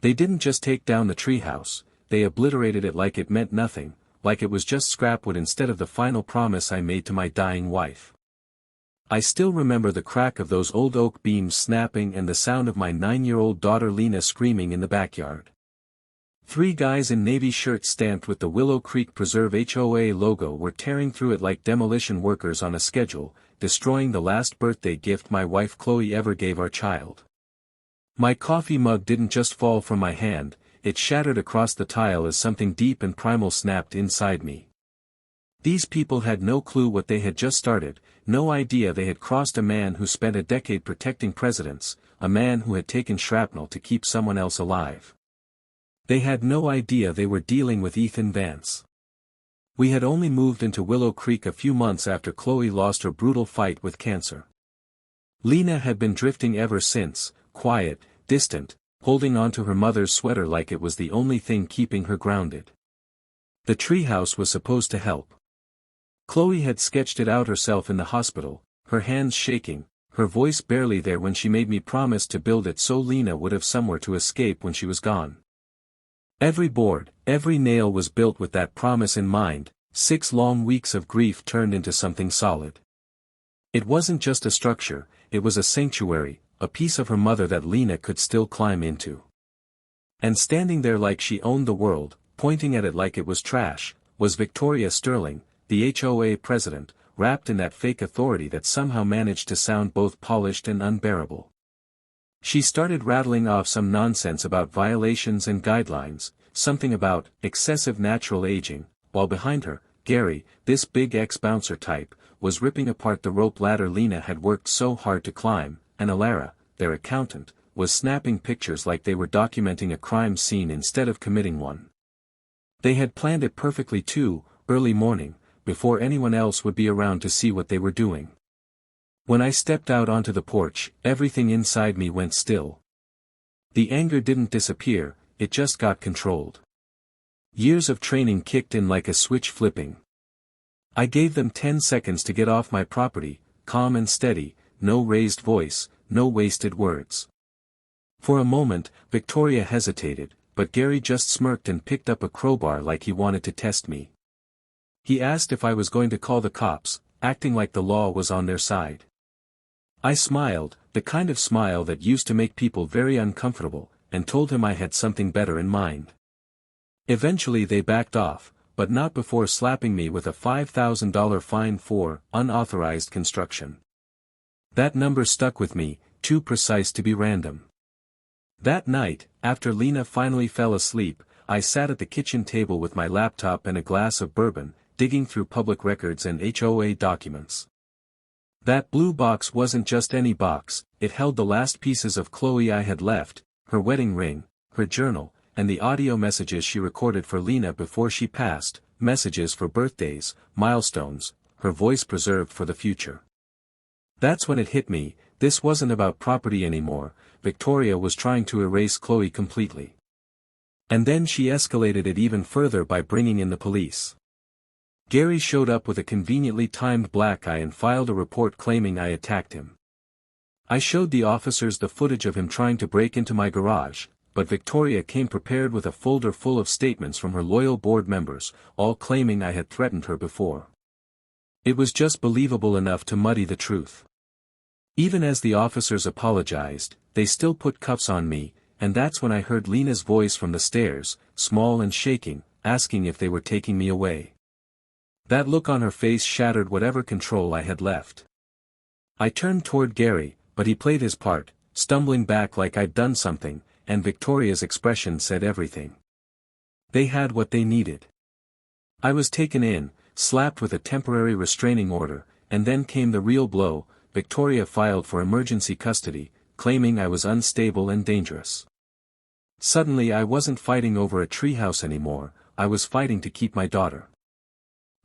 They didn't just take down the treehouse, they obliterated it like it meant nothing, like it was just scrap wood instead of the final promise I made to my dying wife. I still remember the crack of those old oak beams snapping and the sound of my 9-year-old daughter Lena screaming in the backyard. 3 guys in navy shirts stamped with the Willow Creek Preserve HOA logo were tearing through it like demolition workers on a schedule, destroying the last birthday gift my wife Chloe ever gave our child. My coffee mug didn't just fall from my hand, it shattered across the tile as something deep and primal snapped inside me. These people had no clue what they had just started, no idea they had crossed a man who spent a decade protecting presidents, a man who had taken shrapnel to keep someone else alive. They had no idea they were dealing with Ethan Vance. We had only moved into Willow Creek a few months after Chloe lost her brutal fight with cancer. Lena had been drifting ever since, quiet, distant, holding on to her mother's sweater like it was the only thing keeping her grounded. The treehouse was supposed to help. Chloe had sketched it out herself in the hospital, her hands shaking, her voice barely there when she made me promise to build it so Lena would have somewhere to escape when she was gone. Every board, every nail was built with that promise in mind. 6 long weeks of grief turned into something solid. It wasn't just a structure, it was a sanctuary, a piece of her mother that Lena could still climb into. And standing there like she owned the world, pointing at it like it was trash, was Victoria Sterling, the HOA president, wrapped in that fake authority that somehow managed to sound both polished and unbearable. She started rattling off some nonsense about violations and guidelines, something about excessive natural aging, while behind her, Gary, this big ex-bouncer type, was ripping apart the rope ladder Lena had worked so hard to climb, and Alara, their accountant, was snapping pictures like they were documenting a crime scene instead of committing one. They had planned it perfectly too, early morning, before anyone else would be around to see what they were doing. When I stepped out onto the porch, everything inside me went still. The anger didn't disappear, it just got controlled. Years of training kicked in like a switch flipping. I gave them 10 seconds to get off my property, calm and steady, no raised voice, no wasted words. For a moment, Victoria hesitated, but Gary just smirked and picked up a crowbar like he wanted to test me. He asked if I was going to call the cops, acting like the law was on their side. I smiled, the kind of smile that used to make people very uncomfortable, and told him I had something better in mind. Eventually they backed off, but not before slapping me with a $5,000 fine for unauthorized construction. That number stuck with me, too precise to be random. That night, after Lena finally fell asleep, I sat at the kitchen table with my laptop and a glass of bourbon, digging through public records and HOA documents. That blue box wasn't just any box, it held the last pieces of Chloe I had left, her wedding ring, her journal, and the audio messages she recorded for Lena before she passed, messages for birthdays, milestones, her voice preserved for the future. That's when it hit me, this wasn't about property anymore, Victoria was trying to erase Chloe completely. And then she escalated it even further by bringing in the police. Gary showed up with a conveniently timed black eye and filed a report claiming I attacked him. I showed the officers the footage of him trying to break into my garage, but Victoria came prepared with a folder full of statements from her loyal board members, all claiming I had threatened her before. It was just believable enough to muddy the truth. Even as the officers apologized, they still put cuffs on me, and that's when I heard Lena's voice from the stairs, small and shaking, asking if they were taking me away. That look on her face shattered whatever control I had left. I turned toward Gary, but he played his part, stumbling back like I'd done something, and Victoria's expression said everything. They had what they needed. I was taken in, slapped with a temporary restraining order, and then came the real blow. Victoria filed for emergency custody, claiming I was unstable and dangerous. Suddenly I wasn't fighting over a treehouse anymore, I was fighting to keep my daughter.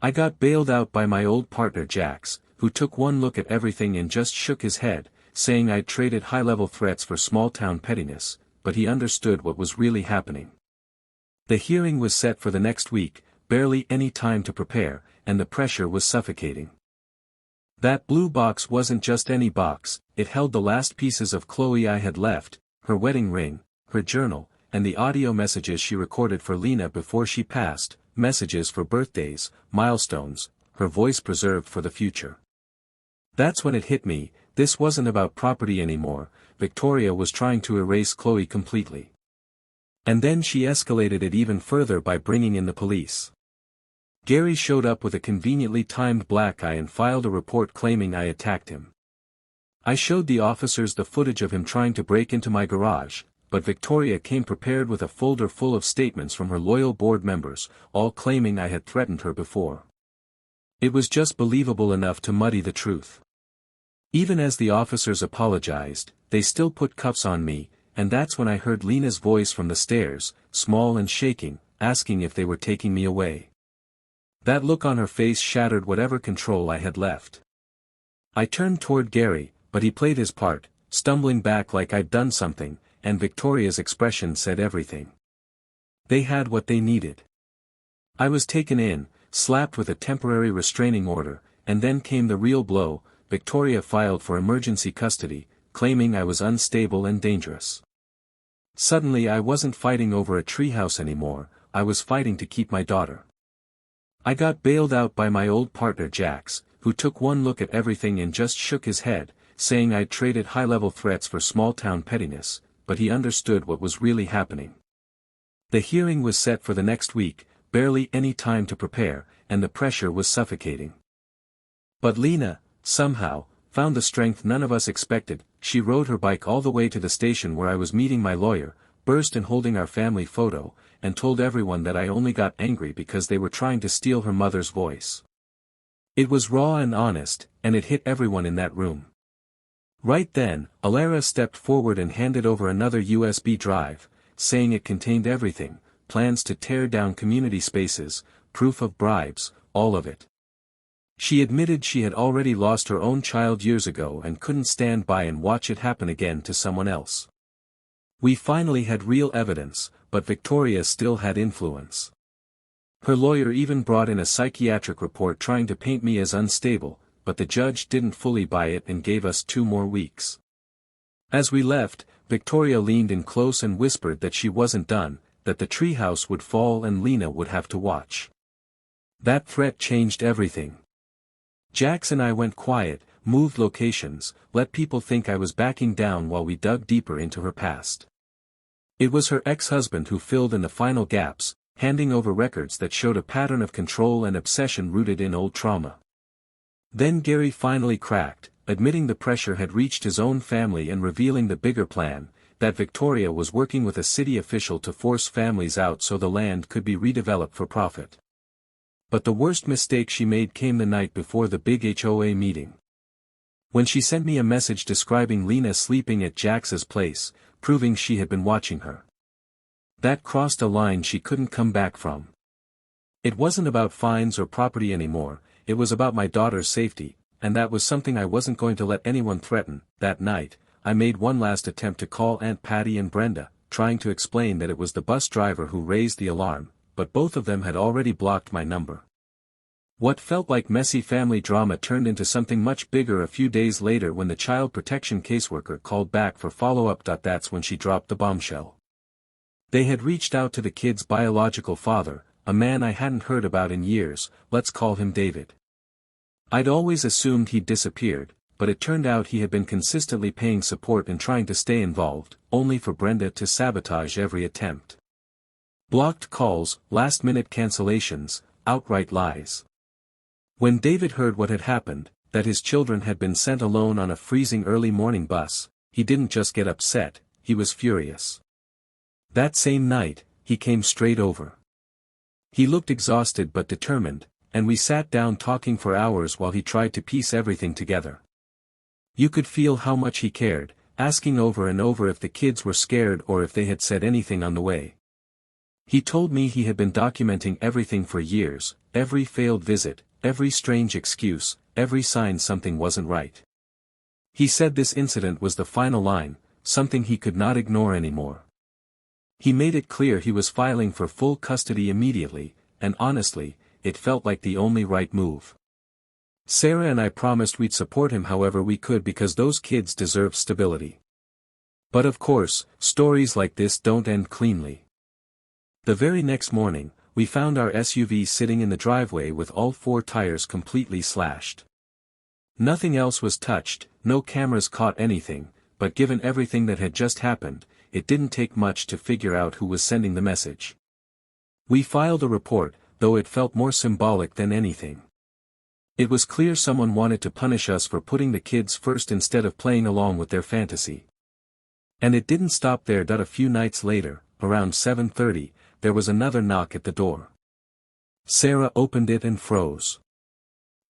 I got bailed out by my old partner Jax, who took one look at everything and just shook his head, saying I'd traded high-level threats for small-town pettiness, but he understood what was really happening. The hearing was set for the next week, barely any time to prepare, and the pressure was suffocating. That blue box wasn't just any box, it held the last pieces of Chloe I had left, her wedding ring, her journal, and the audio messages she recorded for Lena before she passed, messages for birthdays, milestones, her voice preserved for the future. That's when it hit me, this wasn't about property anymore, Victoria was trying to erase Chloe completely. And then she escalated it even further by bringing in the police. Gary showed up with a conveniently timed black eye and filed a report claiming I attacked him. I showed the officers the footage of him trying to break into my garage, but Victoria came prepared with a folder full of statements from her loyal board members, all claiming I had threatened her before. It was just believable enough to muddy the truth. Even as the officers apologized, they still put cuffs on me, and that's when I heard Lena's voice from the stairs, small and shaking, asking if they were taking me away. That look on her face shattered whatever control I had left. I turned toward Gary, but he played his part, stumbling back like I'd done something, and Victoria's expression said everything. They had what they needed. I was taken in, slapped with a temporary restraining order, and then came the real blow. Victoria filed for emergency custody, claiming I was unstable and dangerous. Suddenly I wasn't fighting over a treehouse anymore, I was fighting to keep my daughter. I got bailed out by my old partner Jax, who took one look at everything and just shook his head, saying I'd traded high-level threats for small-town pettiness, but he understood what was really happening. The hearing was set for the next week, barely any time to prepare, and the pressure was suffocating. But Lena, somehow, found the strength none of us expected. She rode her bike all the way to the station where I was meeting my lawyer, burst in holding our family photo, and told everyone that I only got angry because they were trying to steal her mother's voice. It was raw and honest, and it hit everyone in that room. Right then, Alara stepped forward and handed over another USB drive, saying it contained everything, plans to tear down community spaces, proof of bribes, all of it. She admitted she had already lost her own child years ago and couldn't stand by and watch it happen again to someone else. We finally had real evidence, but Victoria still had influence. Her lawyer even brought in a psychiatric report trying to paint me as unstable, but the judge didn't fully buy it and gave us 2 more weeks. As we left, Victoria leaned in close and whispered that she wasn't done, that the treehouse would fall and Lena would have to watch. That threat changed everything. Jax and I went quiet, moved locations, let people think I was backing down while we dug deeper into her past. It was her ex-husband who filled in the final gaps, handing over records that showed a pattern of control and obsession rooted in old trauma. Then Gary finally cracked, admitting the pressure had reached his own family and revealing the bigger plan, that Victoria was working with a city official to force families out so the land could be redeveloped for profit. But the worst mistake she made came the night before the big HOA meeting. When she sent me a message describing Lena sleeping at Jax's place, proving she had been watching her. That crossed a line she couldn't come back from. It wasn't about fines or property anymore, it was about my daughter's safety, and that was something I wasn't going to let anyone threaten. That night, I made one last attempt to call Aunt Patty and Brenda, trying to explain that it was the bus driver who raised the alarm, but both of them had already blocked my number. What felt like messy family drama turned into something much bigger a few days later when the child protection caseworker called back for follow-up. That's when she dropped the bombshell. They had reached out to the kid's biological father, a man I hadn't heard about in years, let's call him David. I'd always assumed he'd disappeared, but it turned out he had been consistently paying support and trying to stay involved, only for Brenda to sabotage every attempt. Blocked calls, last-minute cancellations, outright lies. When David heard what had happened, that his children had been sent alone on a freezing early morning bus, he didn't just get upset, he was furious. That same night, he came straight over. He looked exhausted but determined, and we sat down talking for hours while he tried to piece everything together. You could feel how much he cared, asking over and over if the kids were scared or if they had said anything on the way. He told me he had been documenting everything for years, every failed visit, every strange excuse, every sign something wasn't right. He said this incident was the final line, something he could not ignore anymore. He made it clear he was filing for full custody immediately, and honestly, it felt like the only right move. Sarah and I promised we'd support him however we could because those kids deserve stability. But of course, stories like this don't end cleanly. The very next morning, we found our SUV sitting in the driveway with all 4 tires completely slashed. Nothing else was touched, no cameras caught anything, but given everything that had just happened, it didn't take much to figure out who was sending the message. We filed a report, though it felt more symbolic than anything. It was clear someone wanted to punish us for putting the kids first instead of playing along with their fantasy. And it didn't stop there. A few nights later, around 7:30, there was another knock at the door. Sarah opened it and froze.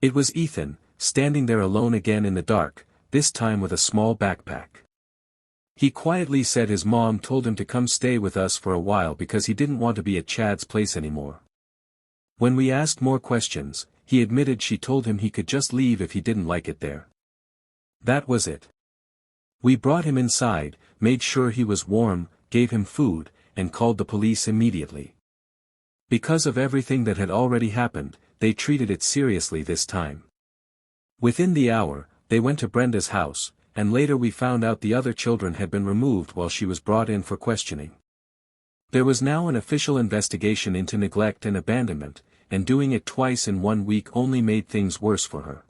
It was Ethan, standing there alone again in the dark, this time with a small backpack. He quietly said his mom told him to come stay with us for a while because he didn't want to be at Chad's place anymore. When we asked more questions, he admitted she told him he could just leave if he didn't like it there. That was it. We brought him inside, made sure he was warm, gave him food, and called the police immediately. Because of everything that had already happened, they treated it seriously this time. Within the hour, they went to Brenda's house, and later we found out the other children had been removed while she was brought in for questioning. There was now an official investigation into neglect and abandonment, and doing it twice in 1 week only made things worse for her.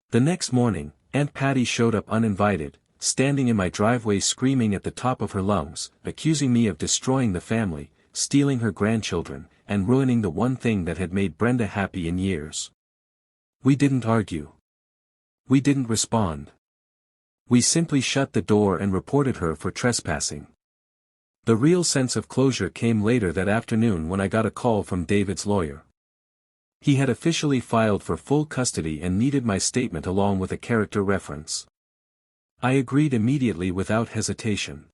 The next morning, Aunt Patty showed up uninvited, standing in my driveway screaming at the top of her lungs, accusing me of destroying the family, stealing her grandchildren, and ruining the one thing that had made Brenda happy in years. We didn't argue. We didn't respond. We simply shut the door and reported her for trespassing. The real sense of closure came later that afternoon when I got a call from David's lawyer. He had officially filed for full custody and needed my statement along with a character reference. I agreed immediately without hesitation.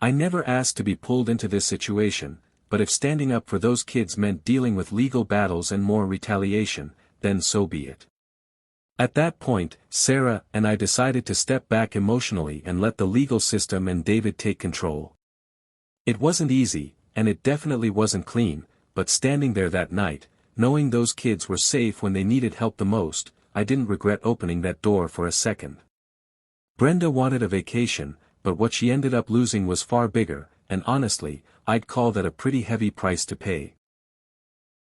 I never asked to be pulled into this situation, but if standing up for those kids meant dealing with legal battles and more retaliation, then so be it. At that point, Sarah and I decided to step back emotionally and let the legal system and David take control. It wasn't easy, and it definitely wasn't clean, but standing there that night, knowing those kids were safe when they needed help the most, I didn't regret opening that door for a second. Brenda wanted a vacation, but what she ended up losing was far bigger, and honestly, I'd call that a pretty heavy price to pay.